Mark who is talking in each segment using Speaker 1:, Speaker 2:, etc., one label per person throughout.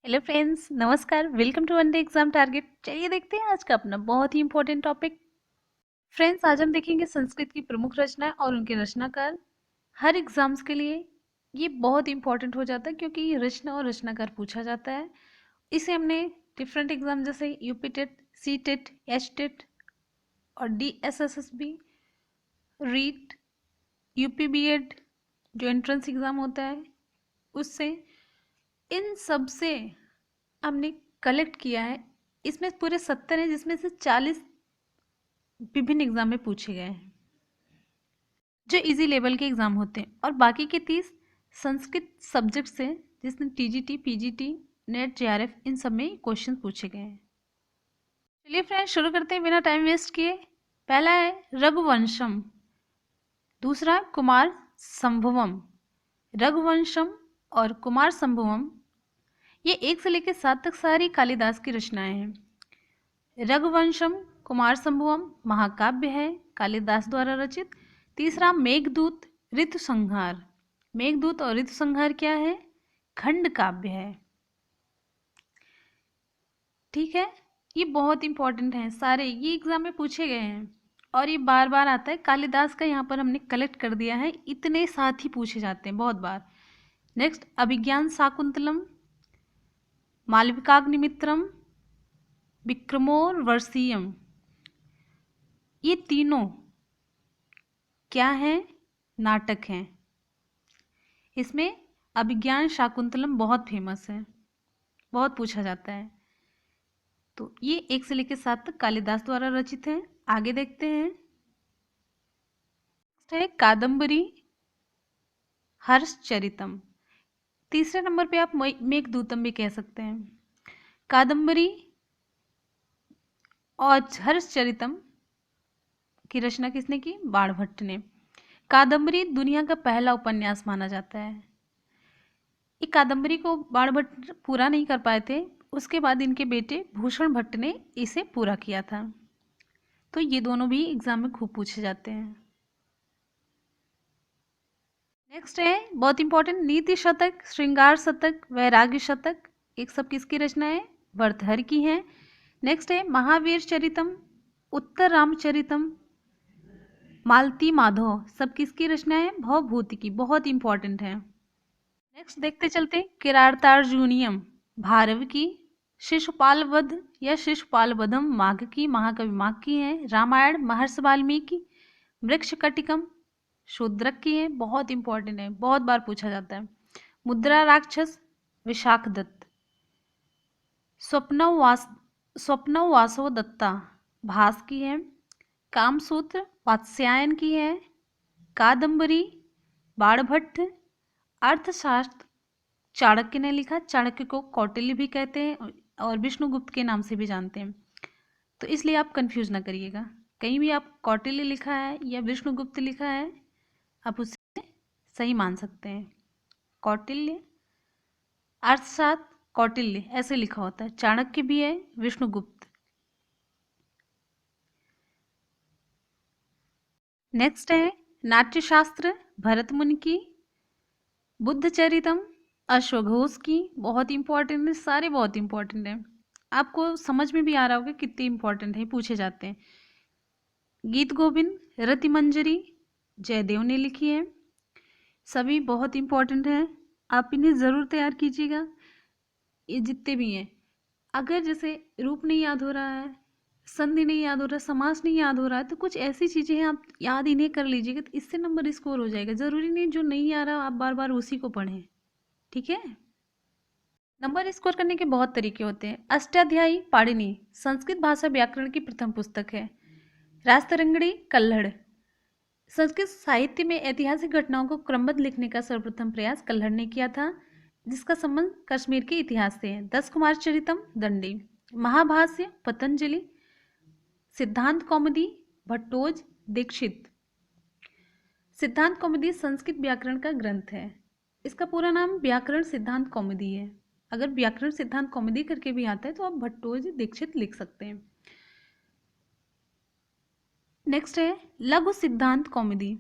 Speaker 1: Hello friends, नमस्कार। Welcome to one day exam target. चलिए देखते हैं आज का अपना बहुत ही इंपॉर्टेंट टॉपिक। फ्रेंड्स, आज हम देखेंगे संस्कृत की प्रमुख रचना और उनके रचनाकार। हर एग्जाम्स के लिए ये बहुत इंपॉर्टेंट हो जाता है क्योंकि ये रचना और रचनाकार पूछा जाता है। इसे हमने डिफरेंट एग्जाम जैसे UP TET, C TET, H TET और DSSSB, रीट, यूपी बीएड जो एंट्रेंस एग्ज़ाम होता है उससे, इन सब से हमने कलेक्ट किया है। इसमें पूरे 70 हैं जिसमें से 40 विभिन्न एग्जाम में पूछे गए हैं जो इजी लेवल के एग्जाम होते हैं, और बाकी के 30 संस्कृत सब्जेक्ट से जिसमें TGT, PGT, नेट, JRF इन सब में क्वेश्चन पूछे गए हैं। चलिए फ्रेंड्स, शुरू करते हैं बिना टाइम वेस्ट किए। पहला है रघुवंशम, दूसरा कुमार संभवम। रघुवंशम और कुमार संभवम ये 1 से लेकर 7 तक सारी कालिदास की रचनाएं हैं। रघुवंशम कुमार संभवम महाकाव्य है, कालिदास द्वारा रचित। तीसरा मेघदूत ऋतु संहार। मेघदूत और ऋतु संहार क्या है? खंड काव्य है। ठीक है, ये बहुत इंपॉर्टेंट है, सारे ये एग्जाम में पूछे गए हैं और ये बार बार आता है। कालिदास का यहाँ पर हमने कलेक्ट कर दिया है, इतने साथ ही पूछे जाते हैं बहुत बार। नेक्स्ट अभिज्ञान शाकुंतलम, मालविकाग्निमित्रम, विक्रमोर्वशीयम। ये तीनों क्या हैं? नाटक हैं। इसमें अभिज्ञान शाकुंतलम बहुत फेमस है, बहुत पूछा जाता है। तो ये 1 से लेकर 7 तक कालिदास द्वारा रचित है। आगे देखते हैं। नेक्स्ट है कादम्बरी हर्षचरितम। तीसरे नंबर पे आप मेघदूतम भी कह सकते हैं। कादम्बरी और हर्षचरितम की रचना किसने की? बाणभट्ट ने। कादम्बरी दुनिया का पहला उपन्यास माना जाता है। ये कादम्बरी को बाणभट्ट पूरा नहीं कर पाए थे, उसके बाद इनके बेटे भूषण भट्ट ने इसे पूरा किया था। तो ये दोनों भी एग्जाम में खूब पूछे जाते हैं। नेक्स्ट है बहुत इंपॉर्टेंट नीति शतक, श्रृंगार शतक, वैराग्य शतक। एक सब किसकी रचना है? भर्तृहरि की है। नेक्स्ट है महावीर चरितम, उत्तर रामचरितम, मालती माधव। सब किसकी रचना है? भवभूति की, बहुत इंपॉर्टेंट है। नेक्स्ट देखते चलते किरातार्जुनीयम भारव की। शिशुपाल वध या शिशुपाल वधम माघ की, महाकवि माघ की है। रामायण महर्षि वाल्मीकि। वृक्ष कटिकम शूद्रक की है, बहुत इंपॉर्टेंट है, बहुत बार पूछा जाता है। मुद्रा राक्षस विशाख दत्त। स्वप्नव वासव दत्ता भास की है। कामसूत्र वात्स्यायन की है। कादम्बरी बाणभट्ट। अर्थशास्त्र चाणक्य ने लिखा, चाणक्य को कौटिल्य भी कहते हैं और विष्णुगुप्त के नाम से भी जानते हैं, तो इसलिए आप कंफ्यूज ना करिएगा। कहीं भी आप कौटिल्य लिखा है या विष्णुगुप्त लिखा है, आप उसे सही मान सकते हैं। कौटिल्य, अर्थशास्त्र कौटिल्य ऐसे लिखा होता है। चाणक्य भी है, विष्णुगुप्त। नेक्स्ट है नाट्यशास्त्र भरत मुनि की। बुद्ध चरितम अश्वघोष की, बहुत इंपॉर्टेंट है, सारे बहुत इंपॉर्टेंट हैं। आपको समझ में भी आ रहा होगा कितने इंपॉर्टेंट है, पूछे जाते हैं। गीत गोविंद रतिमंजरी जयदेव ने लिखी है। सभी बहुत इंपॉर्टेंट हैं, आप इन्हें ज़रूर तैयार कीजिएगा। ये जितने भी हैं, अगर जैसे रूप नहीं याद हो रहा है, संधि नहीं याद हो रहा, समास नहीं याद हो रहा है, तो कुछ ऐसी चीज़ें हैं आप याद इन्हें कर लीजिएगा, तो इससे नंबर स्कोर हो जाएगा। ज़रूरी नहीं जो नहीं आ रहा आप बार बार उसी को पढ़ें, ठीक है। नंबर स्कोर करने के बहुत तरीके होते हैं। अष्टाध्यायी पाणिनि संस्कृत भाषा व्याकरण की प्रथम पुस्तक है। रास्तरंगड़ी कल्हड़ संस्कृत साहित्य में ऐतिहासिक घटनाओं को क्रमबद्ध लिखने का सर्वप्रथम प्रयास कल्हड़ ने किया था, जिसका संबंध कश्मीर के इतिहास से है। 10 कुमार चरितम दंडी। महाभाष्य पतंजलि। सिद्धांत कौमुदी भट्टोज दीक्षित। सिद्धांत कौमुदी संस्कृत व्याकरण का ग्रंथ है। इसका पूरा नाम व्याकरण सिद्धांत कौमुदी है। अगर व्याकरण सिद्धांत कौमुदी करके भी आता है तो आप भट्टोज दीक्षित लिख सकते हैं। नेक्स्ट है लघु सिद्धांत कौमुदी।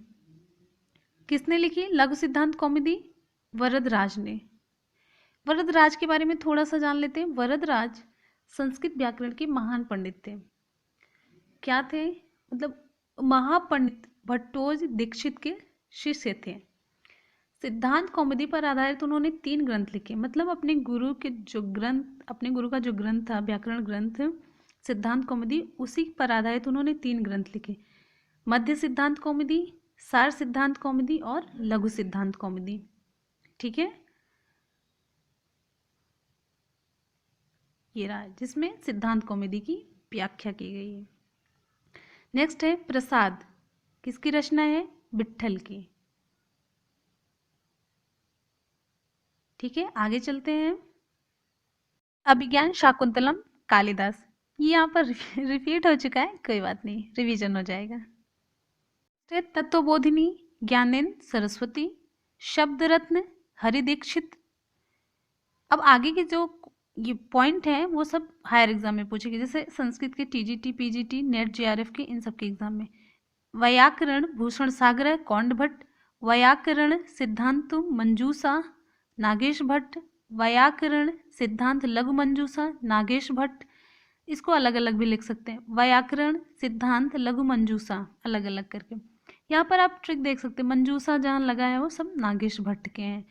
Speaker 1: किसने लिखी लघु सिद्धांत कौमुदी? वरदराज ने। वरदराज के बारे में थोड़ा सा जान लेते हैं। वरदराज संस्कृत व्याकरण के महान पंडित थे। क्या थे? मतलब महापंडित भट्टोज दीक्षित के शिष्य थे। सिद्धांत कौमुदी पर आधारित उन्होंने 3 ग्रंथ लिखे। मतलब अपने गुरु का जो ग्रंथ था, व्याकरण ग्रंथ सिद्धांत कौमुदी, उसी पर आधारित उन्होंने 3 ग्रंथ लिखे। मध्य सिद्धांत कौमुदी, सार सिद्धांत कौमुदी और लघु सिद्धांत कौमुदी। ठीक है, ये रहा जिसमें सिद्धांत कौमुदी की व्याख्या की गई है। नेक्स्ट है प्रसाद, किसकी रचना है? विट्ठल की। ठीक है, आगे चलते हैं। अभिज्ञान शाकुंतलम कालिदास, ये यहाँ पर रिपीट हो चुका है, कोई बात नहीं, रिवीजन हो जाएगा। तत्वबोधिनी ज्ञानेन्द्र सरस्वती, शब्द रत्न हरि दीक्षित। अब आगे के जो ये पॉइंट हैं वो सब हायर एग्जाम में पूछेगी, जैसे संस्कृत के टीजीटी, पीजीटी, नेट, जेआरएफ के, इन सब के एग्जाम में। वैयाकरण भूषण सागर कौंड भट्ट, वैयाकरण सिद्धांत मंजूषा नागेश भट्ट, वैयाकरण सिद्धांत लघु मंजूषा नागेश भट्ट। इसको अलग अलग भी लिख सकते हैं, वैयाकरण सिद्धांत लघु मंजूषा अलग अलग करके। यहाँ पर आप ट्रिक देख सकते हैं, मंजूषा जहाँ लगा है वो सब नागेश भट्ट के हैं।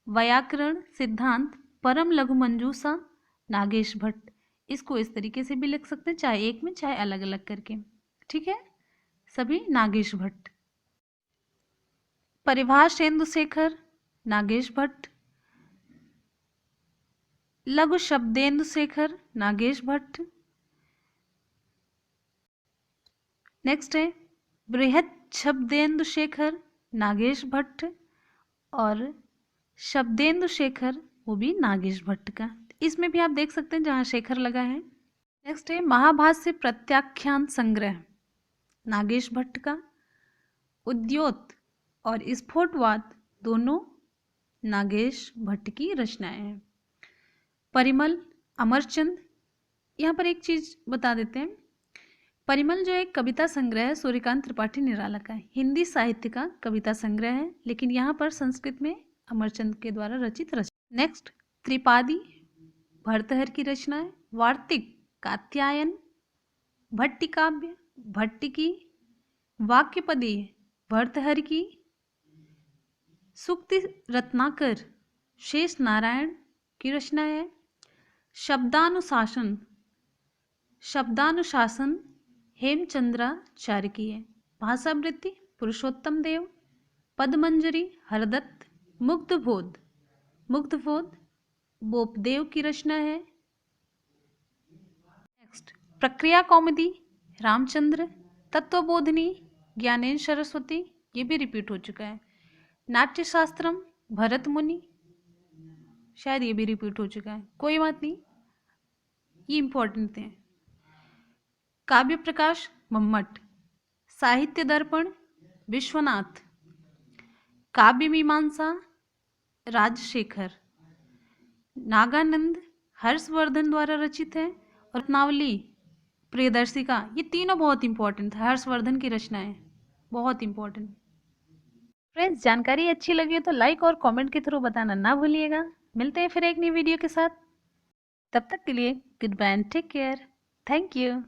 Speaker 1: वैयाकरण सिद्धांत परम लघु मंजूषा नागेश भट्ट, इसको इस तरीके से भी लिख सकते हैं, चाहे एक में चाहे अलग अलग करके। ठीक है, सभी नागेश भट्ट। परिभाषेंदु शेखर नागेश भट्ट, लघु शब्देंदु शेखर नागेश भट्ट। नेक्स्ट है बृहद शब्देंदु शेखर नागेश भट्ट, और शब्देंदु शेखर वो भी नागेश भट्ट का। इसमें भी आप देख सकते हैं जहाँ शेखर लगा है। नेक्स्ट है महाभाष्य प्रत्याख्यान संग्रह नागेश भट्ट का। उद्योत और स्फोटवाद दोनों नागेश भट्ट की रचनाएं हैं। परिमल अमरचंद, यहाँ पर एक चीज़ बता देते हैं, परिमल जो एक कविता संग्रह है सूर्यकांत त्रिपाठी निराला का, हिंदी साहित्य का कविता संग्रह है, लेकिन यहाँ पर संस्कृत में अमरचंद के द्वारा रचित रचना। नेक्स्ट त्रिपादी भर्तहर की रचना है। वार्तिक कात्यायन, भट्टिकाव्य भट्ट की, वाक्यपदी भर्तहर की, सूक्ति रत्नाकर शेष नारायण की रचना है। शब्दानुशासन हेमचंद्राचार्य की है। भाषावृत्ति पुरुषोत्तम देव, पदमंजरी हरदत्त, मुग्धबोध बोपदेव की रचना है। नेक्स्ट प्रक्रिया कौमुदी रामचंद्र, तत्वबोधिनी ज्ञानेन्द्र सरस्वती, ये भी रिपीट हो चुका है। नाट्यशास्त्रम भरत मुनि, शायद ये भी रिपीट हो चुका है, कोई बात नहीं, ये इंपॉर्टेंट है। काव्य प्रकाश मम्मट, साहित्य दर्पण विश्वनाथ, काव्य मीमांसा राजशेखर, नागानंद हर्षवर्धन द्वारा रचित है, और रत्नावली प्रियदर्शिका, ये तीनों बहुत इंपॉर्टेंट है, हर्षवर्धन की रचनाएं बहुत इंपॉर्टेंट। फ्रेंड्स, जानकारी अच्छी लगी तो लाइक और कमेंट के थ्रू बताना ना भूलिएगा। मिलते हैं फिर एक नई वीडियो के साथ, तब तक के लिए goodbye and take care. Thank you.